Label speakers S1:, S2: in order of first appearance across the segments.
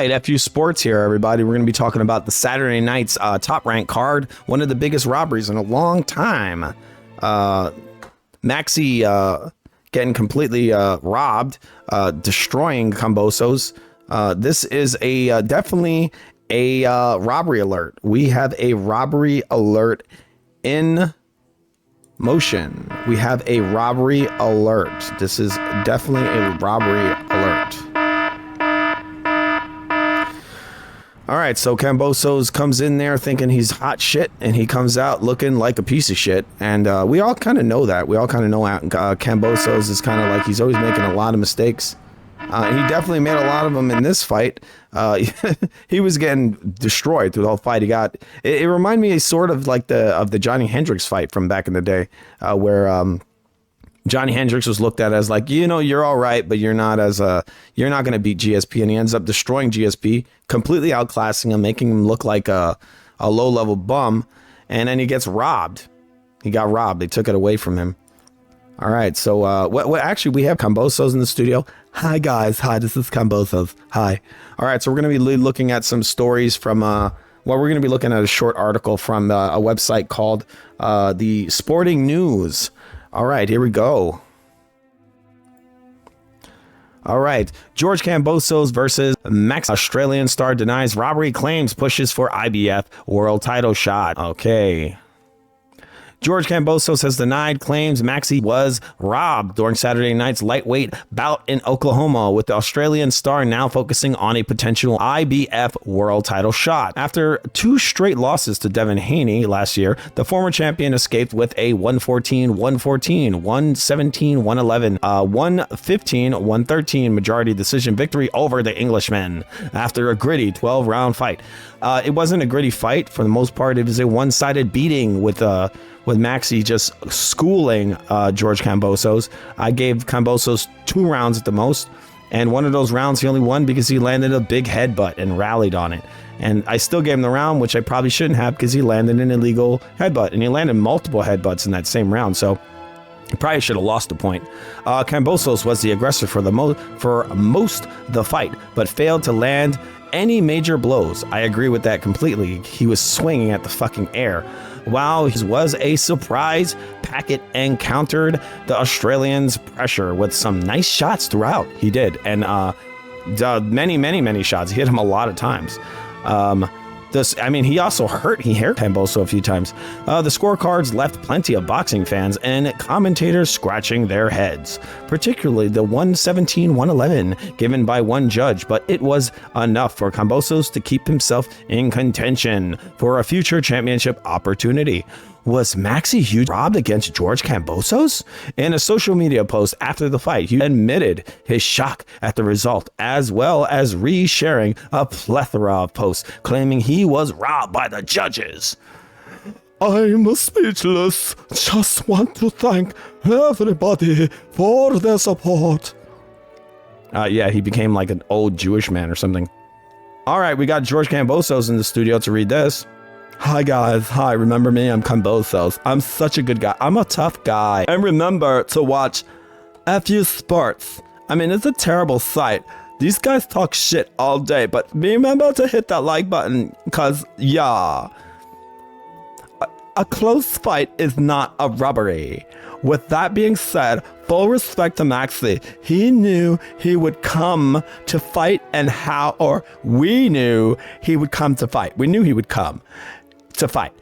S1: right, FU Sports here, everybody. We're going to be talking about the Saturday night's top rank card, one of the biggest robberies in a long time. Maxi getting completely robbed, destroying kambosos. This is a definitely a robbery alert. We have a robbery alert in motion. We have a robbery alert. This is definitely a robbery alert. All right, so Kambosos comes in there thinking he's hot shit, and he comes out looking like a piece of shit. And we all kind of know that. We all kind of know Kambosos is kind of like he's always making a lot of mistakes. And he definitely made a lot of them in this fight. He was getting destroyed through the whole fight. It reminded me sort of like the Johnny Hendricks fight from back in the day, where Johnny Hendricks was looked at as like, you know, you're all right, but you're not going to beat GSP. And he ends up destroying GSP, completely outclassing him, making him look like a low level bum. And then he gets robbed. He got robbed. They took it away from him. All right. So actually, we have Kambosos in the studio. Hi, guys. Hi, this is Kambosos. Hi. All right. So we're going to be looking at some stories from we're going to be looking at a short article from a website called the Sporting News. All right, here we go. All right, George Kambosos versus Max. Australian star denies robbery claims, pushes for IBF world title shot. Okay. George Kambosos has denied claims Maxi was robbed during Saturday night's lightweight bout in Oklahoma, with the Australian star now focusing on a potential IBF world title shot. After 2 straight losses to Devin Haney last year, the former champion escaped with a 114-114, 117-111, 115-113 majority decision victory over the Englishman after a gritty 12-round fight. It wasn't a gritty fight for the most part. It was a one-sided beating with Maxi just schooling George Kambosos. I gave Kambosos 2 rounds at the most, and one of those rounds he only won because he landed a big headbutt and rallied on it. And I still gave him the round, which I probably shouldn't have, because he landed an illegal headbutt, and he landed multiple headbutts in that same round. So he probably should have lost the point. Kambosos was the aggressor for most of the fight, but failed to land any major blows. I agree with that completely. He was swinging at the fucking air. While he was a surprise packet and countered the Australians' pressure with some nice shots throughout. He did. And many shots. He hit him a lot of times. He also hurt Kambosos a few times. The scorecards left plenty of boxing fans and commentators scratching their heads, particularly the 117-111 given by one judge, but it was enough for Kambosos to keep himself in contention for a future championship opportunity. Was Maxi Hughes robbed against George Kambosos? In a social media post after the fight, he admitted his shock at the result, as well as re-sharing a plethora of posts claiming he was robbed by the judges. I'm speechless. Just want to thank everybody for their support. Yeah, he became like an old Jewish man or something. All right, we got George Kambosos in the studio to read this. Hi guys, hi, remember me? I'm Kambosos. I'm such a good guy. I'm a tough guy. And remember to watch FU Sports. I mean, it's a terrible site. These guys talk shit all day, but remember to hit that like button, cause yeah. A close fight is not a robbery. With that being said, full respect to Maxi. He knew he would come to fight we knew he would come to fight. We knew he would come to fight,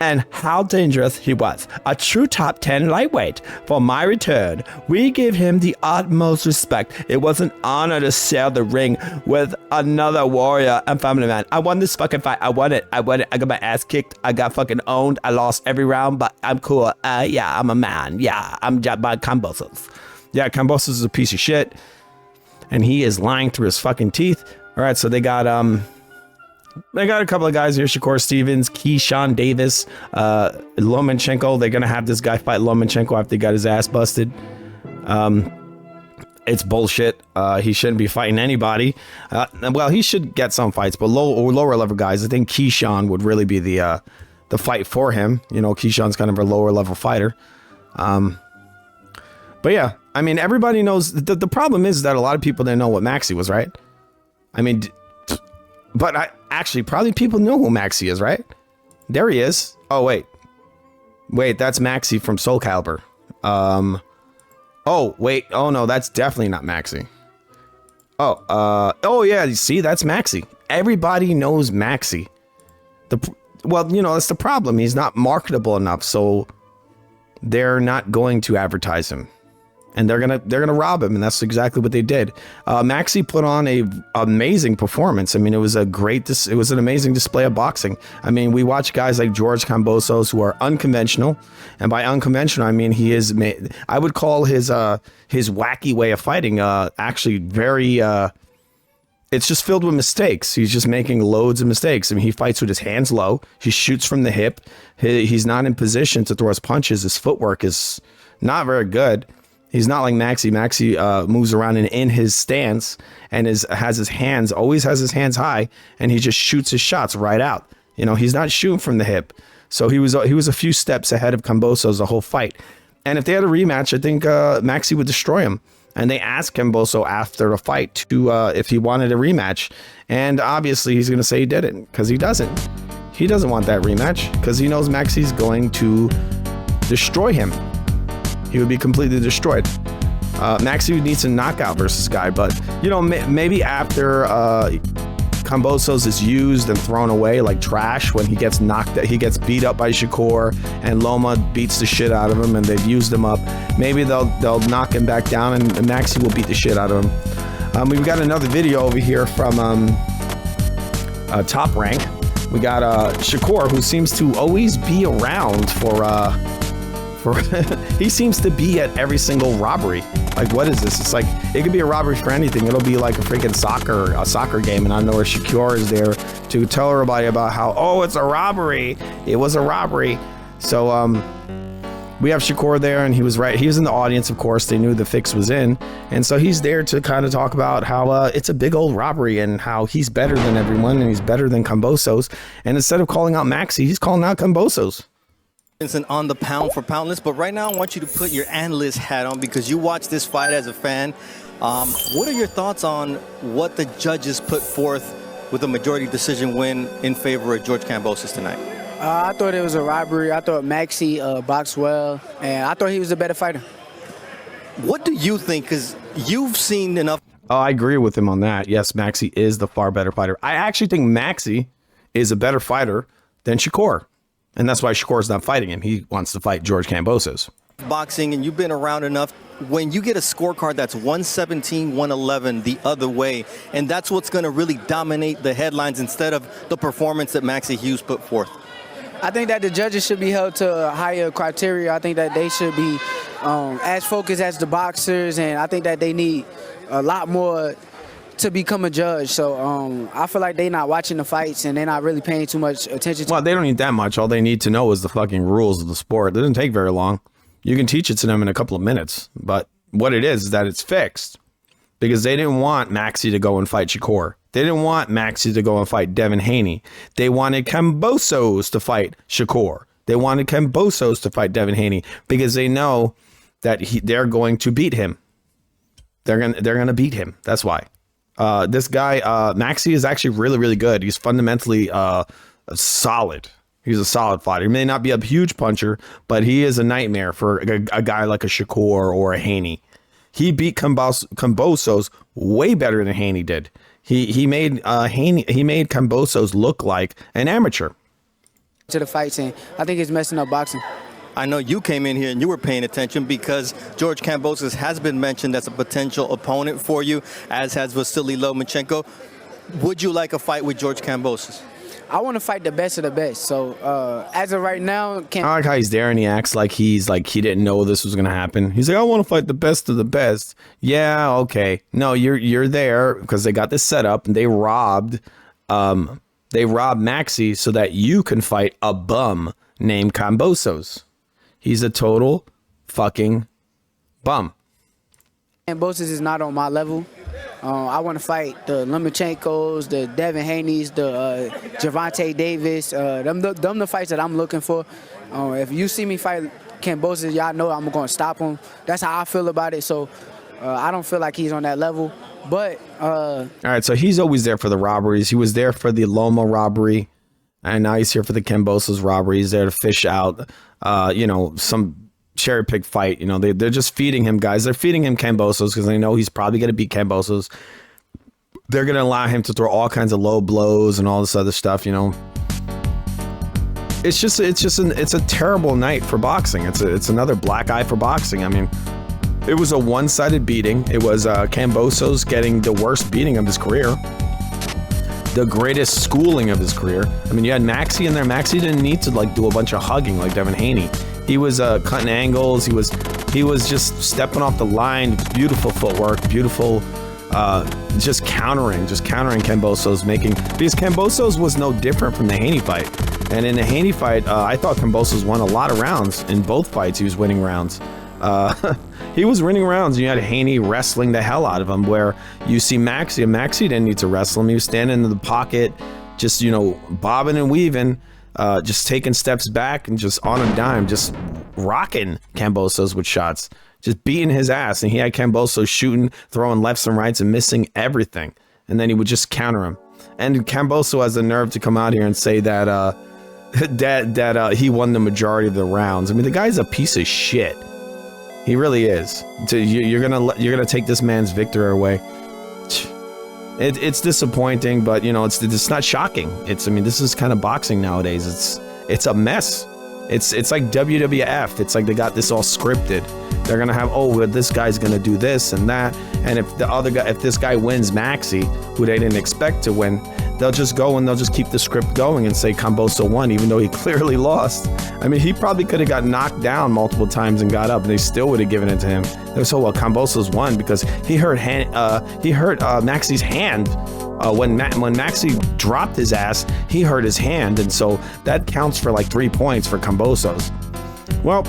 S1: and how dangerous he was. A true top 10 lightweight. For my return, we give him the utmost respect. It was an honor to share the ring with another warrior and family man. I won this fucking fight. I won it. I got my ass kicked. I got fucking owned. I lost every round, but I'm cool. Yeah, I'm a man. Yeah, I'm by Kambosos. Yeah, Kambosos is a piece of shit, and he is lying through his fucking teeth. All right, so they got a couple of guys here: Shakur Stevens, Keyshawn Davis, Lomachenko. They're gonna have this guy fight Lomachenko after he got his ass busted. It's bullshit. He shouldn't be fighting anybody. Well, he should get some fights, but lower level guys. I think Keyshawn would really be the fight for him. You know, Keyshawn's kind of a lower level fighter. But yeah, I mean, everybody knows. The problem is that a lot of people didn't know what Maxi was, right? I mean, But I actually probably people know who Maxi is, right? There he is. Oh wait, that's Maxi from Soul Calibur. Oh wait, oh no, that's definitely not Maxi. Oh yeah, you see, that's Maxi. Everybody knows Maxi. Well, you know, that's the problem. He's not marketable enough, so they're not going to advertise him, and they're gonna rob him, and that's exactly what they did. Maxi put on a amazing performance. I mean, it was an amazing display of boxing. I mean, we watch guys like George Kambosos who are unconventional, and by unconventional I mean I would call his wacky way of fighting actually very it's just filled with mistakes. He's just making loads of mistakes. I mean, he fights with his hands low. He shoots from the hip. He's not in position to throw his punches. His footwork is not very good. He's not like Maxi. Maxi moves around in his stance and always has his hands high, and he just shoots his shots right out. You know, he's not shooting from the hip. So he was a few steps ahead of Kambosos the whole fight. And if they had a rematch, I think Maxi would destroy him. And they asked Kambosos after the fight to if he wanted a rematch. And obviously he's going to say he didn't, because he doesn't. He doesn't want that rematch because he knows Maxi's going to destroy him. He would be completely destroyed. Maxi needs a knockout versus guy, but you know, maybe after Kambosos is used and thrown away like trash, when he gets beat up by Shakur and Loma beats the shit out of him and they've used him up, maybe they'll knock him back down and Maxi will beat the shit out of him. We've got another video over here from Top Rank. We got Shakur, who seems to always be around for he seems to be at every single robbery. Like, what is this? It's like, it could be a robbery for anything. It'll be like a freaking soccer game, and I know where Shakur is there to tell everybody about how, oh, it's a robbery. It was a robbery. So we have Shakur there, and he was right. He was in the audience, of course. They knew the fix was in, and so he's there to kind of talk about how it's a big old robbery and how he's better than everyone and he's better than Kambosos. And instead of calling out Maxi, he's calling out Kambosos.
S2: On the pound for pound list, but right now I want you to put your analyst hat on because you watch this fight as a fan. What are your thoughts on what the judges put forth with a majority decision win in favor of George Kambosos tonight?
S3: I thought it was a robbery. I thought Maxi boxed well, and I thought he was a better fighter.
S2: What do you think? Because you've seen enough.
S1: Oh, I agree with him on that. Yes, Maxi is the far better fighter. I actually think Maxi is a better fighter than Shakur. And that's why Shakur's not fighting him. He wants to fight George Kambosos.
S2: Boxing, and you've been around enough. When you get a scorecard that's 117, 111 the other way, and that's what's going to really dominate the headlines instead of the performance that Maxi Hughes put forth.
S3: I think that the judges should be held to a higher criteria. I think that they should be as focused as the boxers, and I think that they need a lot more to become a judge. So I feel like they're not watching the fights and they're not really paying too much attention to.
S1: Well, they don't need that much. All they need to know is the fucking rules of the sport. It doesn't take very long. You can teach it to them in a couple of minutes. But what it is that it's fixed because they didn't want Maxi to go and fight Shakur. They didn't want Maxi to go and fight Devin Haney. They wanted Kambosos to fight Shakur. They wanted Kambosos to fight Devin Haney because they know that they're going to beat him. They're gonna beat him. That's why. This guy, Maxi, is actually really, really good. He's fundamentally solid. He's a solid fighter. He may not be a huge puncher, but he is a nightmare for a guy like a Shakur or a Haney. He beat Kambosos way better than Haney did. He made Kambosos look like an amateur.
S3: To the fights, and I think it's messing up boxing.
S2: I know you came in here and you were paying attention because George Kambosos has been mentioned as a potential opponent for you, as has Vasily Lomachenko. Would you like a fight with George Kambosos?
S3: I want to fight the best of the best. So as of right now,
S1: I like how he's there and he acts like he didn't know this was gonna happen. He's like, I want to fight the best of the best. Yeah, okay. No, you're there because they got this set up and they robbed Maxi so that you can fight a bum named Kambosos. He's a total fucking bum.
S3: Kambosos is not on my level. I want to fight the Lomachenkos, the Devin Haney's, the Gervonta Davis. Them the fights that I'm looking for. If you see me fight Kambosos, y'all know I'm going to stop him. That's how I feel about it. So I don't feel like he's on that level. But
S1: all right, so he's always there for the robberies. He was there for the Loma robbery, and now he's here for the kambosos robbery. He's there to fish out, some cherry pick fight. They're just feeding him, guys. They're feeding him kambosos because they know he's probably going to beat kambosos. They're going to allow him to throw all kinds of low blows and all this other stuff. It's a terrible night for boxing. It's another black eye for boxing. I mean, it was a one-sided beating. It was Kambosos getting the worst beating of his career, the greatest schooling of his career. I mean, you had Maxey in there. Maxey didn't need to do a bunch of hugging like Devin Haney. He was cutting angles. He was just stepping off the line. Beautiful footwork. Beautiful. Just countering Kambosos, because Kambosos was no different from the Haney fight. And in the Haney fight, I thought Kambosos won a lot of rounds. In both fights, he was winning rounds. He was winning rounds. You had Haney wrestling the hell out of him, where you see Maxey, and Maxey didn't need to wrestle him. He was standing in the pocket, just, bobbing and weaving, just taking steps back and just on a dime, just rocking Kambosos with shots, just beating his ass. And he had Kambosos shooting, throwing lefts and rights and missing everything. And then he would just counter him. And Kambosos has the nerve to come out here and say that he won the majority of the rounds. I mean, the guy's a piece of shit. He really is. You're gonna take this man's victory away. It's disappointing, but it's not shocking. This is kind of boxing nowadays. It's a mess. It's like WWF. It's like they got this all scripted. They're gonna have, this guy's gonna do this and that, and if this guy wins Maxey, who they didn't expect to win, they'll just go and they'll just keep the script going and say Kambosos won, even though he clearly lost. I mean, he probably could have got knocked down multiple times and got up, and they still would have given it to him. They were so, Kambosos won because he hurt Maxey's hand. When Maxey dropped his ass, he hurt his hand, and so that counts for 3 points for Kambosos. Well,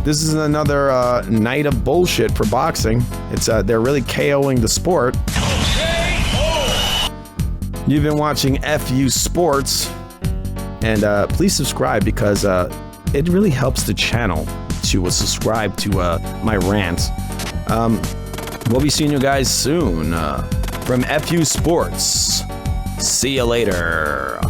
S1: this is another night of bullshit for boxing. They're really KOing the sport. You've been watching FU Sports, and please subscribe, because it really helps the channel to subscribe to my rants. We'll be seeing you guys soon from FU Sports. See you later.